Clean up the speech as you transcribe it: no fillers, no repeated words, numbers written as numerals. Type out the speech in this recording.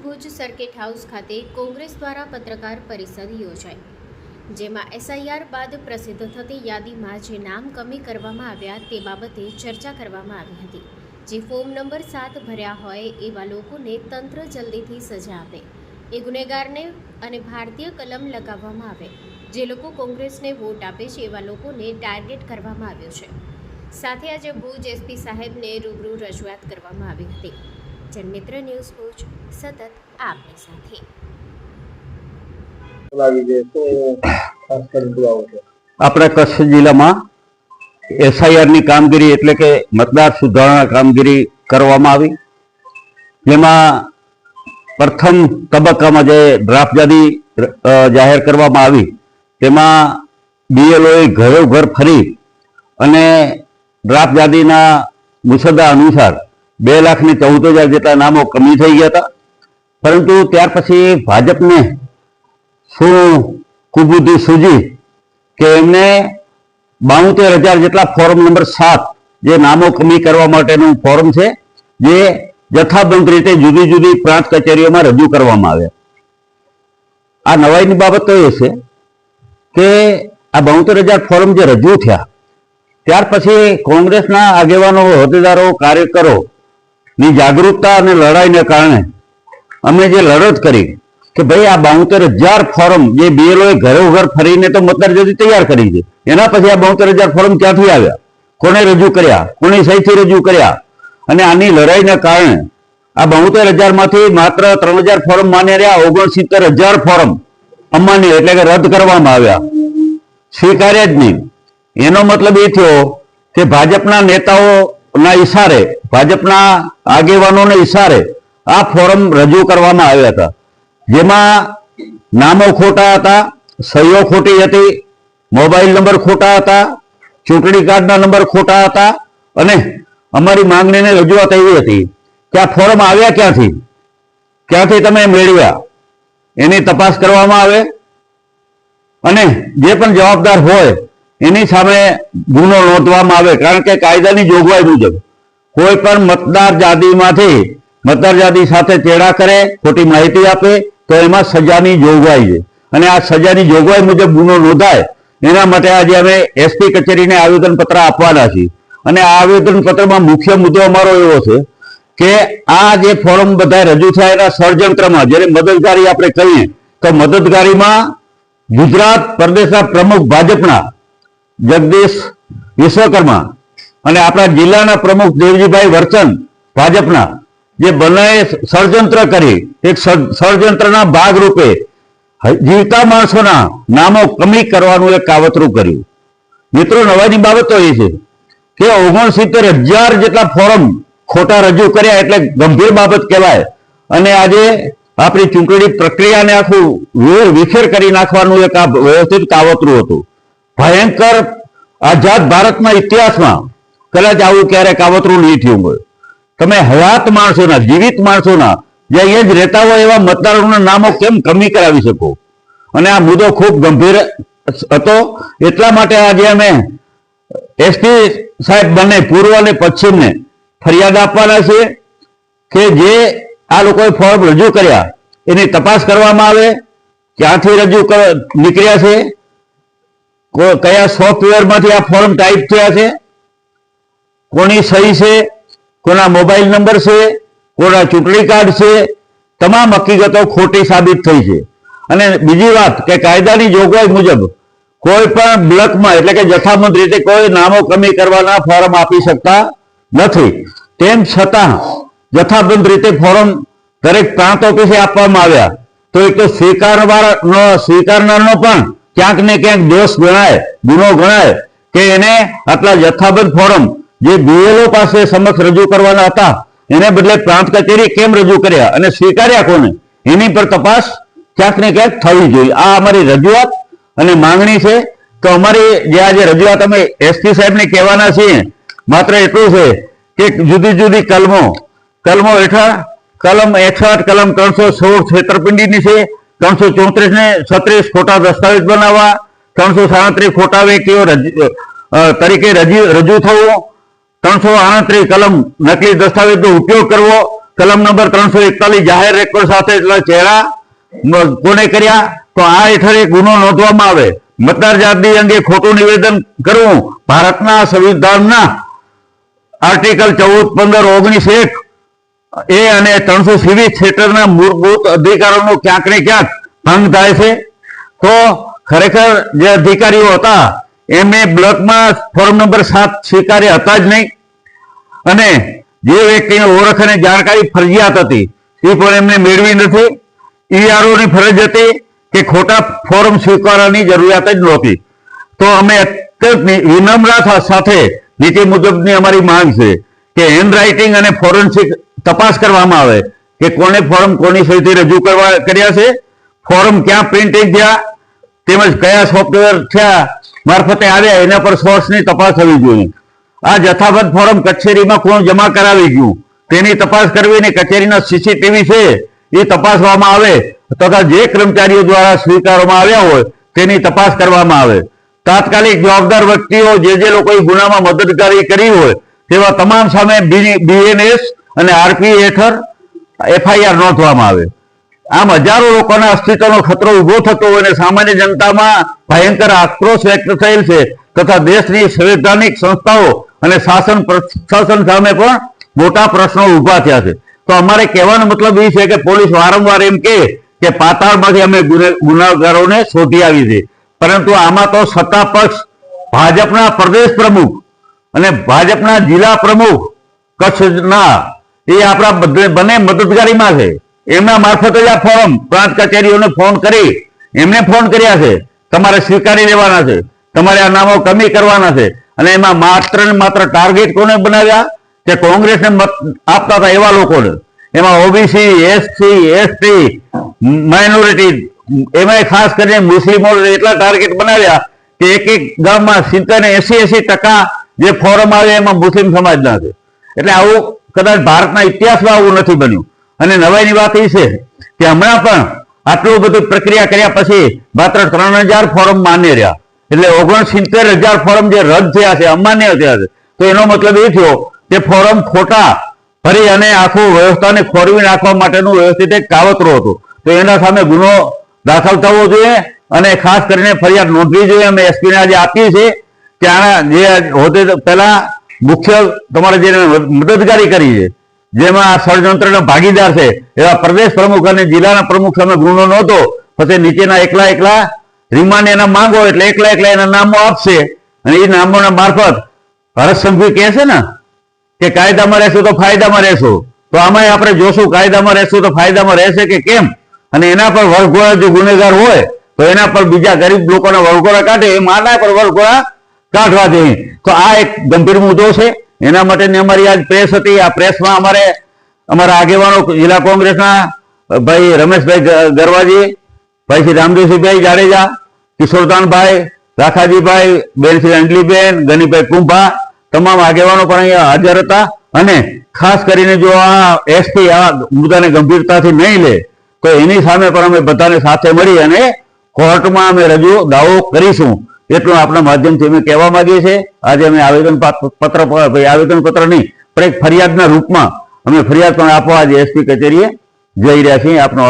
Bhuj circuit house ખાતે કોંગ્રેસ દ્વારા પત્રકાર પરિષદ યોજાઈ, જેમાં એસઆઈઆર બાદ પ્રસિદ્ધ થતી યાદીમાં જે નામ કમી કરવામાં આવ્યા તે બાબતે ચર્ચા કરવામાં આવી હતી। જે ફોર્મ નંબર 7 ભર્યા હોય એવા લોકોને તંત્ર જલ્દીથી સજા આપે, એ ગુનેગારને અને ભારતીય કલમ લગાવવામાં આવે। જે લોકો કોંગ્રેસને વોટ આપે છે એવા લોકોને ટાર્ગેટ કરવામાં આવ્યો છે। સાથે આજે ભુજ એસપી સાહેબને રૂબરૂ રજૂઆત કરવામાં આવી હતી। જનમિત્ર ન્યૂઝ ભુજ સતત આપની સાથે। આપણા કચ્છ જિલ્લામાં એસઆઈઆરની કામગીરી એટલે કે મતદાર સુધારણા કામગીરી કરવામાં આવી, જેમાં પ્રથમ તબક્કામાં જે ડ્રાફ્ટ યાદી જાહેર કરવામાં આવી તેમાં બીએલઓએ ઘરો ઘર ફરી અને ડ્રાફ્ટ યાદીના મુસદ્દા અનુસાર 2,14,000 જેટલા નામો કમી થઈ ગયા હતા। પરંતુ ત્યાર પછી ભાજપને શું કુબુદ્ધિ સૂજી કે એમને 72,000 જેટલા ફોર્મ નંબર 7 જે નામો કમી કરવા માટેનું ફોર્મ છે, જે જથ્થાબંધ રીતે જુદી જુદી પ્રાંત કચેરીઓમાં રજૂ કરવામાં આવ્યા। આ નવાઈની બાબત તો એ છે કે આ 72,000 ફોર્મ જે રજૂ થયા ત્યાર પછી કોંગ્રેસના આગેવાનો, હોદ્દેદારો, કાર્યકરો ની જાગૃતતા અને લડાઈને કારણે અમે જે લડત કરી કે ભાઈ આ 72,000 ફોર્મ જે બીએલઓએ ઘરે ઘર ફરીને તો મતદાર યાદી તૈયાર કરી છે, એના પછી આ 72,000 ફોર્મ ક્યાંથી આવ્યા, કોને રજૂ કર્યા, કોની સહીથી રજૂ કર્યા, અને આની લડાઈને કારણે આ 72,000 માંથી માત્ર 3,000 ફોર્મ માન્ય રહ્યા, 69,000 ફોર્મ અમાન્ય એટલે કે રદ કરવામાં આવ્યા, સ્વીકાર્ય જ નહીં। એનો મતલબ એ થયો કે ભાજપના નેતાઓના ઈશારે, ભાજપના આગેવાનોના ઈશારે આ ફોર્મ રજૂ કરવામાં આવ્યા હતા, જેમાં નામો ખોટા હતા, સહીઓ ખોટી હતી, મોબાઈલ નંબર ખોટા હતા, ચૂંટણી કાર્ડના નંબર ખોટા હતા। અને અમારી માંગણીને રજૂઆત એવી હતી કે આ ફોર્મ આવ્યા ક્યાંથી તમે મેળવ્યા એની તપાસ કરવામાં આવે અને જે પણ જવાબદાર હોય એની સામે ગુનો નોંધવામાં આવે। કારણ કે કાયદાની જોગવાઈ મુજબ કોઈ પણ મતદાર યાદી સાથે ચેડા કરે, ખોટી માહિતી આપે તો એમાં સજાની જોગવાઈ છે, અને આ સજાની જોગવાઈ મુજબ ગુનો નોંધાય એના માટે આજે અમે એસપી કચેરીને આવેદનપત્ર આપવાના છીએ। અને આ આવેદનપત્રમાં મુખ્ય મુદ્દો અમારો એવો છે કે આ જે ફોર્મ બધા રજૂ થયા એના ષડયંત્રમાં, જેને મદદગારી આપણે કહીએ તો મદદગારીમાં ગુજરાત પ્રદેશના પ્રમુખ ભાજપના જગદીશ વિશ્વકર્મા અને આપણા જિલ્લાના પ્રમુખ દેવજીભાઈ વર્ચન ભાજપના, જે બંને ષડયંત્ર કરી એક ષડયંત્રના ભાગરૂપે જીવતા માણસોના નામો કમી કરવાનું એક કાવતરું કર્યું। મિત્રો, નવાઈની બાબત તો એ છે કે 69,000 જેટલા ફોર્મ ખોટા રજૂ કર્યા એટલે ગંભીર બાબત કહેવાય, અને આજે આપણી ચૂંટણી પ્રક્રિયાને આખું વિખેર કરી નાખવાનું એક વ્યવસ્થિત કાવતરું હતું। ભયંકર આઝાદ ભારતના ઇતિહાસમાં કદાચ આવું ક્યારે કાવતરું નહીં થયું હોય। તમે હયાત માણસોના, જીવિત માણસોના, જે અહીંયા જ રહેતા હોય એવા મતદારોના નામો કેમ કમી કરાવી શકો? અને આ મુદ્દો ખૂબ ગંભીર હતો, એટલા માટે આજે અમે એસપી સાહેબ બંને પૂર્વ અને પશ્ચિમને ફરિયાદ આપવાના છે કે જે આ લોકોએ ફોર્મ રજૂ કર્યા એની તપાસ કરવામાં આવે, ક્યાંથી રજૂ નીકળ્યા છે, કયા સોફ્ટવેરમાંથી આ ફોર્મ ટાઈપ થયા છે, કોની સહી છે, કોના મોબાઈલ નંબર છે, કોના ચૂંટણી કાર્ડ છે, તમામ હકીકતો ખોટી સાબિત થઈ છે। અને બીજી વાત કે કાયદાની જોગવાઈ મુજબ કોઈ પણ બ્લકમાં એટલે કે જથ્થાબંધ રીતે કોઈ નામો કમી કરવાના ફોર્મ આપી શકતા નથી। તેમ છતાં જથ્થાબંધ રીતે ફોર્મ દરેક પ્રાંત ઓફિસે આપવામાં આવ્યા તો એક તો સ્વીકારનારનો પણ ક્યાંક ને ક્યાંક દોષ ગણાય, ગુનો ગણાય કે એને આટલા જથ્થાબંધ ફોર્મ જે બીએલઓ પાસે સમક્ષ રજૂ કરવાના હતા એને બદલે પ્રાંત કચેરી કેમ રજૂ કર્યા અને સ્વીકાર્યા કોને, એની પર તપાસ ક્યાંક ને ક્યાંક થવી જોઈએ। આ અમારી રજૂઆત અને માંગણી છે। તો અમારી જે આજે રજૂઆત અમે એસપી સાહેબને કહેવાના છીએ માત્ર એટલું છે કે જુદી જુદી કલમો હેઠળ કલમ 61, કલમ 316 છેતરપિંડીની છે, 334 ને 36 ખોટા દસ્તાવેજ બનાવવા, 337 ખોટા વ્યક્તિઓ તરીકે રજૂ થવું, 338 કલમ નકલી દસ્તાવેજનો ઉપયોગ કરવો, કલમ નંબર 341 જાહેર રેકોર્ડ સાથે ચહેરા કોને કર્યા, તો આ હેઠળ એક ગુનો નોંધવામાં આવે. મતદાર યાદી અંગે ખોટું નિવેદન કરવું ભારતના સંવિધાનના આર્ટિકલ 14, 15, 19 એ અને 327 હેઠળના મૂળભૂત અધિકારોનો ક્યાંક ને ક્યાંક ભંગ થાય છે. તો ખરેખર જે અધિકારીઓ હતા એમને બ્લોકમાં ફોર્મ નંબર 7 સ્વીકાર્યા હતા જ નહીં, અને જે વ્યક્તિને ઓળખ અને જાણકારી ફરજિયાત હતી એ પણ એમને મેળવી નથી. ઈઆરઓ ની ફરજ હતી કે ખોટા ફોર્મ સ્વીકારવાની જરૂરિયાત જ નહોતી. તો અમે અત્યંત વિનમ્રતા સાથે નીચે મુજબની અમારી માંગ છે કે હેન્ડ રાઇટિંગ અને ફોરેન્સિક તપાસ કરવામાં આવે કે કોને ફોર્મ કોની સહીથી રજૂ કર્યા છે, ફોર્મ ક્યાં પ્રિન્ટિંગ થયા, તેમજ કયા સોફ્ટવેર થયા મારફતે આવ્યા, એના પર સોર્સની તપાસ થવી જોઈએ. આ જથ્થાબદ્ધ ફોર્મ કચેરીમાં કોણ જમા કરાવી ગયું તેની તપાસ કરવી અને કચેરીના સીસીટીવી છે એ તપાસવામાં આવે, તથા જે કર્મચારીઓ દ્વારા સ્વીકારવામાં આવ્યા હોય તેની તપાસ કરવામાં આવે. તાત્કાલિક જવાબદાર વ્યક્તિઓ જે લોકોએ ગુનામાં મદદગારી કરી હોય તેવા તમામ સામે બીએનએસ અને આરપી હેઠળ એફઆઈઆર નોંધવામાં આવે. આમ હજારો લોકોના અસ્તિત્વનો ખતરો ઉભો થતો હોય અને સામાન્ય જનતામાં ભયંકર આક્રોશ વ્યક્ત થયેલ છે, તથા દેશની સંવૈધાનિક સંસ્થાઓ અને શાસન પ્રશાસન સામે પણ મોટા પ્રશ્નો ઉભા થયા છે. તો અમારે કહેવાનો મતલબ એ છે કે પોલીસ વારંવાર એમ કે પાતાળમાંથી અમે ગુનેગારોને શોધી આવી છે, પરંતુ આમાં તો સત્તા પક્ષ ભાજપના પ્રદેશ પ્રમુખ અને ભાજપના જિલ્લા પ્રમુખ કચ્છના એ આપણા બંને મદદગારીમાં છે. એમના મારફતે જ આ ફોર્મ પ્રાંત કચેરીઓને ફોન કરી એમને ફોન કર્યા છે, તમારે સ્વીકારી લેવાના છે, તમારે આ નામો કમી કરવાના છે. અને એમાં માત્ર ને માત્ર ટાર્ગેટ કોને બનાવ્યા કે કોંગ્રેસને મત આપતા હતા એવા લોકોને. એમાં ઓબીસી, એસસી, એસટી, માઇનોરિટી, એમાં ખાસ કરીને મુસ્લિમો એટલા ટાર્ગેટ બનાવ્યા કે એક ગામમાં 70 ને 80% જે ફોરમ આવે એમાં મુસ્લિમ સમાજના છે. એટલે આવું કદાચ ભારતના ઇતિહાસમાં આવું નથી બન્યું. અને નવાઈની વાત એ છે કે હમણાં પણ આટલું બધું પ્રક્રિયા કર્યા પછી માત્ર 3000 ફોરમ માન્ય રહ્યા, એટલે 69,000 ફોરમ જે રદ થયા છે, અમાન્ય થયા છે. તો એનો મતલબ એ થયો કે ફોરમ ખોટા ભરી અને આખું વ્યવસ્થાને ખોરવી નાખવા માટેનું વ્યવસ્થિત એક કાવતરું હતું. તો એના સામે ગુનો દાખલ થવો જોઈએ અને ખાસ કરીને ફરિયાદ નોંધવી જોઈએ. અમે એસપીને આજે આપીએ છીએ કે આના જે હોદ્દે પહેલા મુખ્ય તમારે જે મદદગારી કરી છે, જેમાં આ ષડયંત્રના ભાગીદાર છે એવા પ્રદેશ પ્રમુખ અને જિલ્લાના પ્રમુખ સામે ગુનો નહોતો, પછી નીચેના એકલા રિમાન્ડ એના માંગો એટલે એકલા એના નામો આપશે અને એ નામોના મારફત હર્ષ સંઘવી કહે છે ને કે કાયદામાં રહેશું તો ફાયદામાં રહેશું. તો આમાં આપણે જોશું કાયદામાં રહેશું તો ફાયદામાં રહેશે કે કેમ. અને એના પર વરઘોડા જો ગુનેગાર હોય તો એના પર બીજા ગરીબ લોકોના વરઘોડા કાઢે, એ માના પર વરઘોડા કાઢવા જોઈએ. તો આ એક ગંભીર મુદ્દો છે. એના માટેની અમારી આજ પ્રેસ હતી. આ પ્રેસમાં અમારા આગેવાનો જિલ્લા કોંગ્રેસના ભાઈ રમેશભાઈ ગરવાજી, ભાઈ શ્રી રામદેવસિંહભાઈ જાડેજા, કિશોરદાનભાઈ, રાખાજીભાઈ, બેન શ્રી અંજલીબેન, ગનીભાઈ કુંભા, તમામ આગેવાનો પણ અહીંયા હાજર હતા. અને ખાસ કરીને જો આ એસપી આ મુદ્દાને ગંભીરતાથી નહીં લે તો એની સામે પણ અમે બધાને સાથે મળી અને કોર્ટમાં અમે દાવો કરીશું, એટલું આપણા માધ્યમથી અમે કહેવા માંગીએ છીએ. આજે અમે આવેદનપત્ર નહીં પણ એક ફરિયાદના રૂપમાં અમે ફરિયાદ પણ આપવા આજે એસપી કચેરીએ જઈ રહ્યા છીએ. આપનો